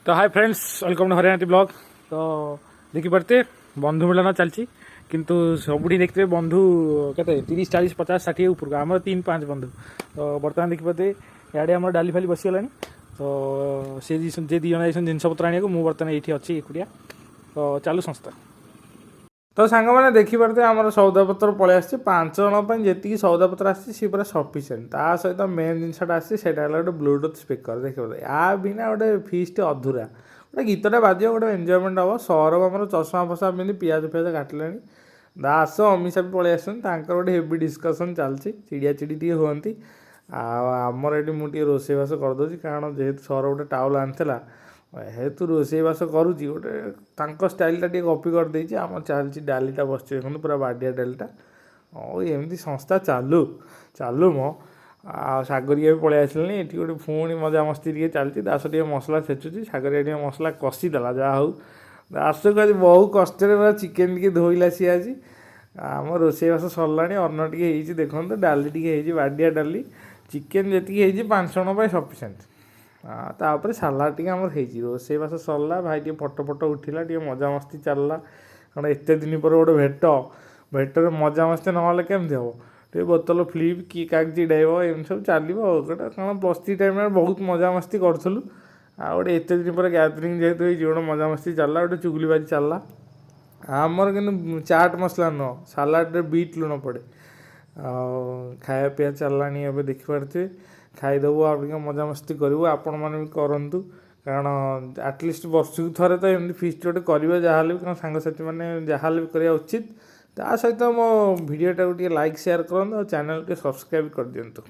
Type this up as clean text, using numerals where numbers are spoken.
तो hi friends, welcome to Haryana blog. तो देखिपे बंधु मिलन चलती किंतु सबुठी देखते बंधु के 30, 40, 50, 60 ऊपर आम 3-5 बंधु। तो बर्तमान देखिपे इे आम डाली फाली बसीगला। तो सी दिज जिनपतर आने को मुझे बर्तमान ये अच्छी एकुटिया। तो चलू संस्था। तो सांग मैंने देखिपे आम सौदापत्र पलि आस 5 जन जी सौदापत्र आसी पूरा सफिसीयंट। ता सहित मेन जिनसा आसटा गोटे ब्लूटूथ स्पीकर। देखिए या बिना गोटे फिस्ट अधूरा गोटे गीतटा बाज गोटे एंजयमेंट हम। सौरभ आम चषमा फषमा पिंधि पिज फिज काटिले। दास अमीषा भी पलि आस गोटे हेवी डिस्कसन चलती चिड़िया चिड़ी टे हमें आमर ये मुझे रोषेईवास करदे कारण जेहेतु सौरभ गोटे टाउल आनीला हेतु रोषेईवास करुच्ची गोटे स्टाइलटा टे कॉपी करदे आम चलती डालीटा बस देखो पूरा बाडिया डालीटा और एमती संस्था चालू चालू मो सागरिया भी पलि आसिले। ये गोटे पुणी मजा मस्ती चलती दास टे मसला छेचुची सागरिया टे मसला कषिदेला जहाँ हूँ दास को आज बहु कष्ट पूरा चिकेन टे धोइला सी आज आम रोषेईवास सरला अन्न टे देखो डाली टे बाडिया डाली चिकेन जी 5 जन सफिसीयंट। तापर सालाड टी आम रोषेईवास सरला भाई टे फटो फटो उठिला टे मजा मस्ती चलला कारण एत दिन पर गोटे भेटर मजा मस्ती ना केमती हम टे बोतल फ्लिप कि क्या चिड़ाइब एम सब चलो गोटे कारण +3 टाइम बहुत मजा मस्ती करूँ गोटे एत दिन पर गैदरिंग जेहतु गोटे मजा मस्ती चलला गोटे चुगलीबाजी चलला। आमर कि चाट मसला नुह सालाड बीट लुण पड़े खाया पीया चलला। ए देखिपे खाईदेबू आ मजा मस्ती करूँ आपण मैंने भी करूँ कारण आटलिस्ट वर्ष को थरे तो एमती फिस्ट गोटे करेंगे जहाँ भी कारण सांगसाथी मैंने जहाँ भी करवा उचित। ता सहित मो भिडटा को लाइक शेयर करूँ और चैनल के सब्सक्राइब कर दिंतु।